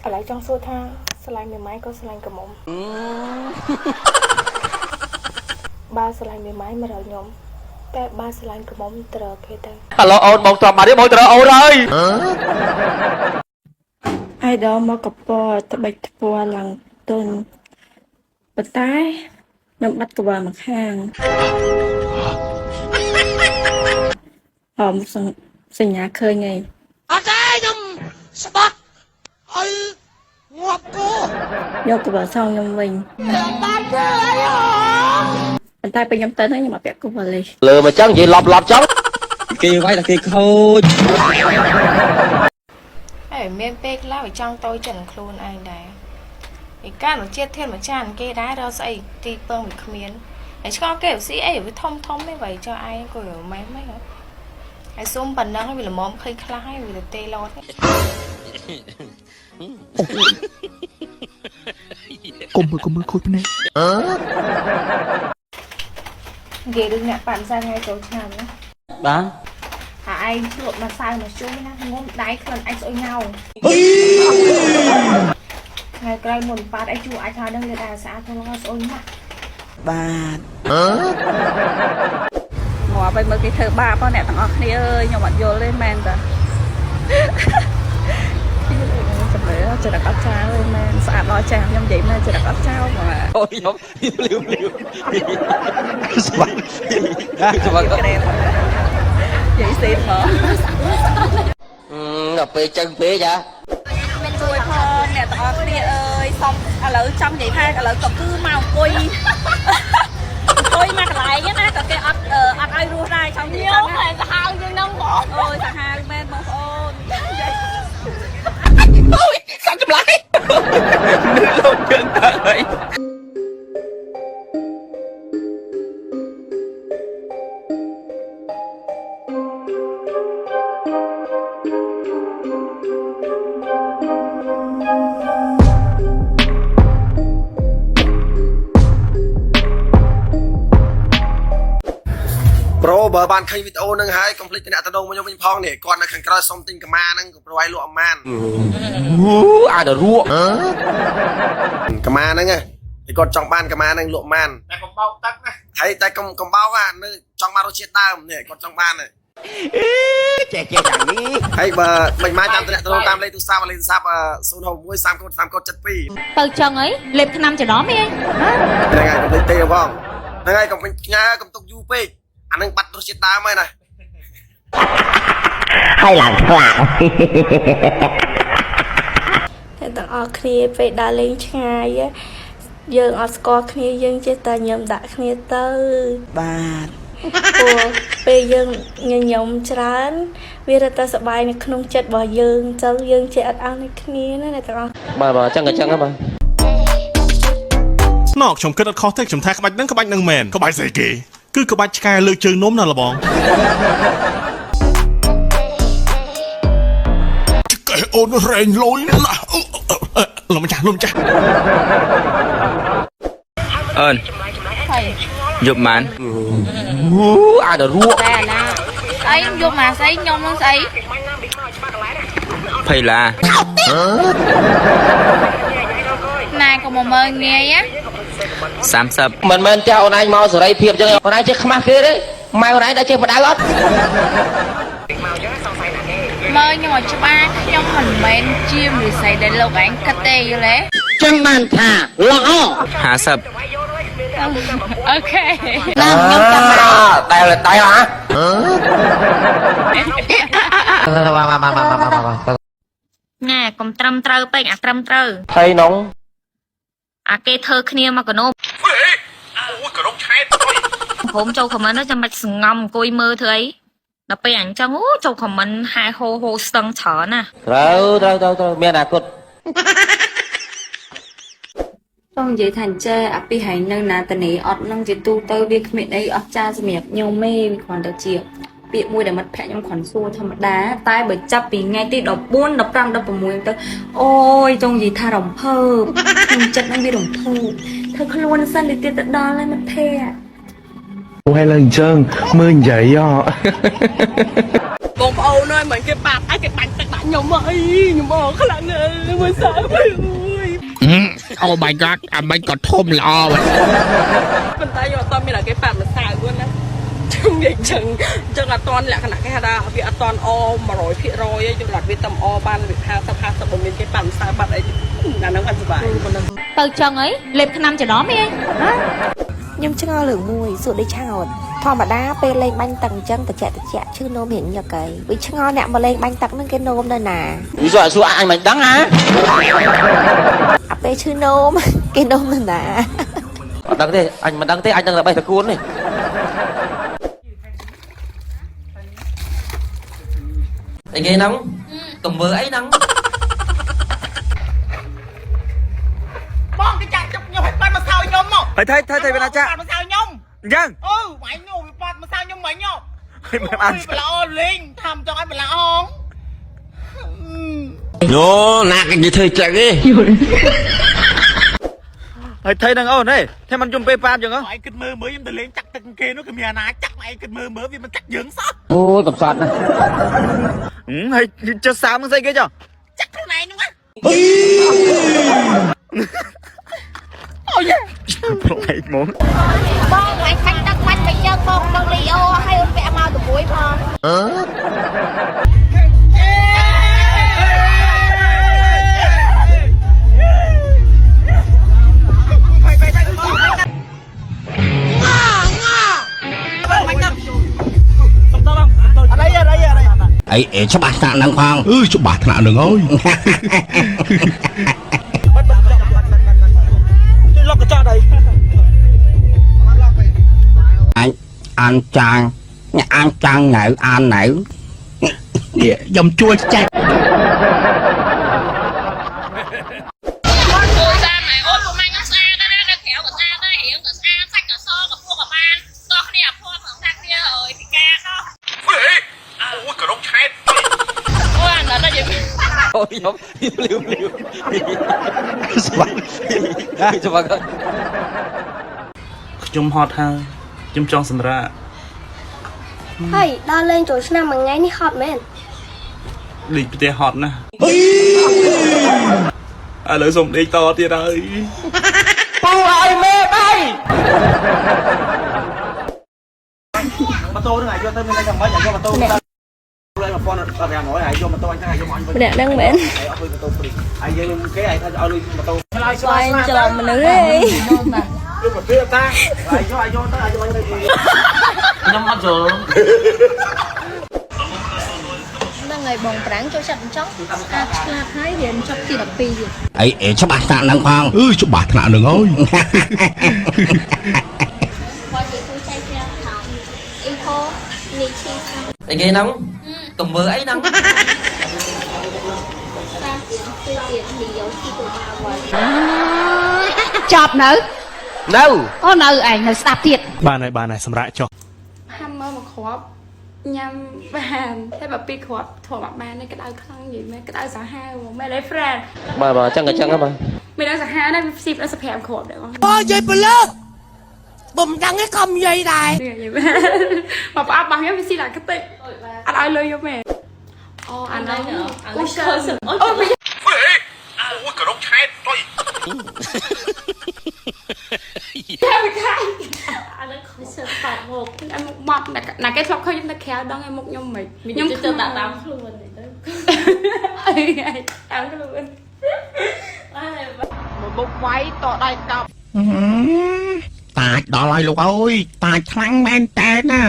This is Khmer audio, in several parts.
ở lại trong xua tha slide mười máy có slide cầm mồm ba slide mười máy mà rồi nhómแต่ba slide cầm mồm từ kia tới Alo ôn một trò mà đi một trò ôn ơi ai đó mà cặp bò tập bạch bò lằng tuần bật tay nhóm bắt cặp bò mặt hàng ở một sân nhà khơi ngày vô cặp bò sau nhóm mình bật tay bên nhóm tới nhưng mà bẹt cặp bò lên lừa mà trắng gì lọp lọp trắng kia quay là kia khôi ai miền Bắc lao ở trong tôi chẳng luôn anh đấy thì các nó chết thêm một tràn kia đá đó sẽ thì bơm bị miến để cho kiểu sĩ ấy với thông thông như vậy cho ai có hiểu mấy mấy hả ai xung bần đó vì là mồm khơi khai vì là tê lót cùng mơ khôi bên này ghê đừng nhạc bạn ra ngay chỗ tràn nhá đó hả ai lộn mà sai mà chui na ngôn đáy lần anh sôi nhau ngày cái một phát anh chú ai thà đang lên đà xã thôi nó sôi mặt ba ngồi bên cái thơ ba con nè thằng ngọc đi ơi nhưng mà vô lên men rồi chụp lửa cho đặt áo cháo lên men sạp lo cháo nhưng vậy men cho đặt áo cháo mà ôi giống liều vậy xin hả ngập về chân phía cha mình chui hơn nè thằng ngọc đi ơi xong lỡ trong vậy thay lỡ còn cứ mau cùi cùi mà lại nhá nè còn cái ăn ai rùa ra xong nhiều phải sao nhưng nông bỏ ôi thằng hai men mà ôn ôi sao chụp lại nước lông chân trời ប្រូបើបានឃើញវីដេអូហ្នឹងហើយកុំភ្លេចតំណែងមកខ្ញុំវិញផងនេះគាត់នៅខាងក្រោយសុំទិញកាម៉ាហ្នឹងក៏ប្រវាយលក់អាម៉ានអាដរក់កាម៉ាហ្នឹងឯងគាត់ចង់បានកាម៉ាហ្នឹងលក់ម៉ានតែកុំបោកទឹកណាហើយតែកុំបោកនៅចង់បានរសជាតិដើមនេះគាត់ចង់បានចេះយ៉ាងនេះហើយបើមិនមកតាមតំណែងតាមលេខទូរស័ព្ទ061 30 30 72ទៅចឹងអីលេបឆ្នាំចំណាំអីហ្នឹងហើយកុំភ្លេចទេផងហ្នឹងហើយកុំញ៉ាកុំទុកយូរពេកអានឹងបាត់រសជាតិដើមហើយណាហើយឡើងខ្លាំងតែទាំងអស់គ្នាពេលដើរលេងឆ្ងាយយើងអត់ស្គាល់គ្នាយើងចេះតែញ៉ាំដាក់គ្នាទៅបាទព្រោះពេលយើងញញឹមច្រើនវារត់តែសប្បាយនៅក្នុងចិត្តរបស់យើងអញ្ចឹងយើងចេះអត់អស់នេះគ្នាណាអ្នកទាំងអស់បាទអញ្ចឹងហ៎បាទណកខ្ញុំគិតអត់ខុសទេខ្ញុំថាក្បាច់ហ្នឹងមែនក្បាច់ស្អីគេគឺក្បាច់ឆ្កែលើកជើងនំណាលបងឆ្កែអូនរែងលុយណាលោកម្ចាស់អើនយប់ម៉ានអាដរក់តែណាស្អីយកមកស្អីខ្ញុំនឹងស្អីភ័យឡាណែក៏មកមើលងាយ30មិនមែនចាស់អូនឯងមកសេរីភាពអញ្ចឹងអូនឯងចេះខ្មាស់គេទេម៉ែអូនឯងដល់ចេះបដៅអត់មើលខ្ញុំឲ្យច្បាស់ខ្ញុំមិនមែនជាវិស័យដែលលោកឯងគិតទេយល់ទេចឹងបានថាល្អ50អូខេណាខ្ញុំចាំតែហ៎ណែកុំត្រឹមត្រូវពេកអាត្រឹមត្រូវហើយនងអាគេធ្វើគ្នាមកកណូបអូយកណុកឆែតខ្ញុំចូលខមមិនចាំមិនសងំអង្គុយមើលធ្វើអីដល់ពេលអញ្ចឹងអូចូលខមមិនហែហូស្ទឹងច្រើនណាត្រូវមានអនាគតต้องនិយាយថាអញ្ចេះអាពីហើយនៅណាតនីអត់នឹងជាទូទៅវាគ្មានអីអស្ចារ្យសម្រាប់ខ្ញុំទេវាគ្រាន់តែជាពាក្យមួយដែលមិត្តភក្តិខ្ញុំគ្រាន់សួរធម្មតាតែបើចាប់ពីថ្ងៃទី14 15 16ទៅអូយចង់និយាយថារំភើបខ្ញុំចិត្តនឹងវារំភើបធ្វើខ្លួនសិនទៅទៀតទៅដល់ហើយមិត្តភក្តិអូហើយឡើងអញ្ចឹងមើលនិយាយបងប្អូនអើយមិនគេបាត់អីគេបាញ់ទឹកដាក់ញ ខ្ញុំមកអីខ្ញុំមកខ្លាំងណាស់មួយសើអើយ អូ my god អាមិនក៏ធំល្អ ប៉ុន្តែយកអត់មានតែគេប៉ាត់មួយសើហ្នឹងណាខ្ញុំនិយាយចឹងអត់តន់លក្ខណៈគេថាវាអត់តន់អ 100%ទេយល់អត់វាតែអបានវា50បើមានគេប៉ាត់មួយសើបាត់អីអាហ្នឹងអត់សុបាយ ទៅចឹងអីលេបថ្នាំចំនួនអី ខ្ញុំឆ្ងល់រឿងមួយសួរដូចឆោតធម្មតាពេលលេងបាញ់ទឹកអញ្ចឹងតិចឈឺនោមរៀងញឹកហើយវាឆ្ងល់អ្នកមកលេងបាញ់ទឹកហ្នឹងគេនោមនៅណា វាសួរអញមិនដឹងហ៎ អាពេលឈឺនោមគេនោមនៅណា អត់ដឹងទេអញមិនដឹងទេអញដឹងតែបេះតកួននេះអីគេហ្នឹងកុំមើលអីហ្នឹង បងគេចាក់ជប់ខ្ញុំឲ្យប៉ាត់មកសើខ្ញុំមក ហើយថៃវាណាចា ប៉ាត់មកសើខ្ញុំ អញ្ចឹង អូវាយខ្ញុំវាប៉ាត់មកសើខ្ញុំមិញហ៎ ហើយមិនបាន បល្អលេងថាមិនចង់ឲ្យបល្អអង ញោណាគេនិយាយធ្វើចឹងទេ ហើយថៃហ្នឹងអូនហេតែមិនយំពេលប៉ាអញ្ចឹងហ៎ ឯងគិតមើលខ្ញុំទៅលេងចាក់ទឹកគេនោះគឺមានអាណាចាក់ឯងគិតមើលវាមិនចាក់យើងសោះ អូយកំសត់ណាស់ ហើយចុះសាមនឹងស្អីគេចុះ ចាក់ខ្លួនឯងនោះណា អូយប្រហែលមក បងឯងខាញ់ទឹកបាច់ទៅយើងបងដឹងលីអូហើយអូនពាក់មកទៅមួយផង អីច្បាស់ថ្នាក់ហ្នឹងផង ច្បាស់ថ្នាក់នឹងហើយ លុកកញ្ចក់ដៃ អញអានចាងអ្នកអានចាងណៅអានណៅ ខ្ញុំជួយចាច់ ជួយតាមម៉ែអូនពុំម៉ាញ់ស្អាតណាស់នៅក្រៅក៏ស្អាតដែររៀងក៏ស្អាតសាច់ក៏សក៏ពោះក៏បានតោះគ្នាភ័ព្វផងថាគ្នាអើយពិការសោះ អូយកដងឆែត អូអាណិតតែយើង អូយខ្ញុំលឺស្បាក់ ខ្ញុំហត់ហើយខ្ញុំចង់សម្រាក ហើយដល់លេងចូលឆ្នាំមួយថ្ងៃនេះហត់មែន ដេកផ្ទះហត់ណាស់ឥឡូវសុំដេកតទៀតហើយ ពូឲ្យមេbay ម៉ូតូហ្នឹងឲ្យយកទៅមានតែចាំបាច់ឲ្យយកម៉ូតូទៅលើ1500ហើយយកម៉ូតូអញទៅឲ្យយកអញវិញ ម្នាក់ហ្នឹងមែន ឲ្យអត់លុយម៉ូតូព្រីហើយយើងគេឲ្យថាឲ្យលុយម៉ូតូឆ្លើយ ស្វែងច្រឡំមនុស្សហី យកមកព្រៀបតាឲ្យយកទៅឲ្យយកអញទៅ ខ្ញុំអត់យល់ ហ្នឹងហើយបងប្រាំងចូលចិត្តអញ្ចឹងអាចឆ្លាតហើយរៀនចប់ទី12ទៀត អីច្បាស់ថ្នាក់ហ្នឹងផង ច្បាស់ថ្នាក់នឹងហើយ គាត់និយាយទូចៃប្រាំងថោអ៊ីហូនេះឈីខាង អីគេហ្នឹងកុំមើលអីហ្នឹង តាមទៀតគឺទៀតនេះយកទីទៅមកវិញ ចប់នៅ នៅ អូនៅឯងនៅស្ដាប់ទៀត បានហើយសម្រាប់ចុះ ហាំមើលមកគ្រាប់ញ៉ាំបានតែបើពីគ្រាប់ធំអត់បានទេក្តៅខ្លាំងនិយាយមែនក្តៅសាហាវហ្មងមែនទេ friend បាទអញ្ចឹងហ្នឹងបាទ មានដល់សាហាវណាវាផ្ស៊ីដល់15គ្រាប់ដែរបង អូយាយបលើបំដឹងឯងក៏និយាយដែរ និយាយមែនមកប្រអប់របស់ខ្ញុំវាស៊ីឡើងខ្ទេចអត់ឲ្យលុយយកមែនអូអាហ្នឹងគូសើអូ អូយកដងឆែតទុយ តែវាខាញ់អាហ្នឹងខុសសាត់មកអាមុខបត់ណាគេធ្លាប់ឃើញខ្ញុំទៅក្រៅដឹងឯមុខខ្ញុំមិនខ្ញុំទៅតាមខ្លួនទៅអីតាមខ្លួន មុខវាយតដៃកប់ តាចដល់ហើយលោកអើយតាចខ្លាំងមែនតើណា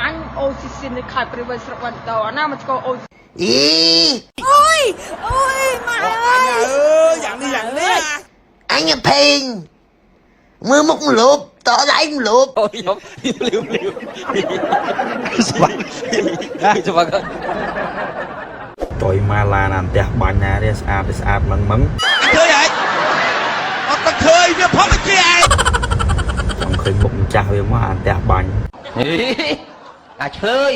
អញអូស៊ីស៊ីនខៃព្រីវិស្រុកបន្តអាណាមកស្គាល់អូ អី អូយម៉ែអើយ យ៉ាងនេះ អញភេងមើលមុខមលប់តដៃមលប់អូយខ្ញុំលឺស្បាក់ តយម៉ាឡាណាផ្ទះបាញ់ណានេះស្អាតមឹងឃើញហើយអត់ទៅឃើញវាផងមិនជាឯងចង់ឃើញមុខម្ចាស់វាមកអាផ្ទះបាញ់ អាឆ្លើយ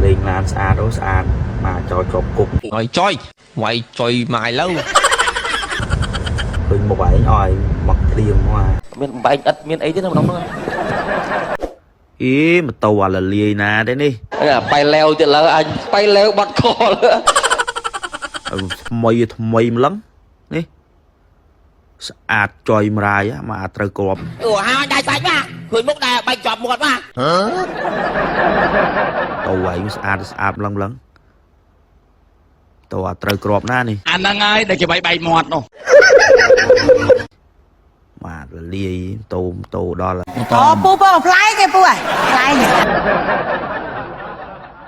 លេងឡានស្អាតស្អាតមកចោលជាប់គុក ឲ្យចុយវាយចុយមកឥឡូវ ឃើញមុខឯងឲ្យមកព្រៀងមក មានបែកឥតមានអីទេនៅក្នុងនោះ អីម៉ូតូអាលលាយណាទេនេះ បាយឡែវទៀតលើអញបាយឡែវបាត់ខល ថ្មីម្លឹងនេះស្អាតចុយម្រាយមកអាចត្រូវគ្រាប់ អូហើយដៃសាច់ណាឃើញមុខដែរបែកជាប់មាត់ណា តោឯងស្អាតម្លឹងតោអាចត្រូវគ្រាប់ណានេះ អាហ្នឹងហើយដែលគេបែកមាត់នោះ បាទលាយតោដល់ អូពូពងផ្លែគេពូហើយផ្លែ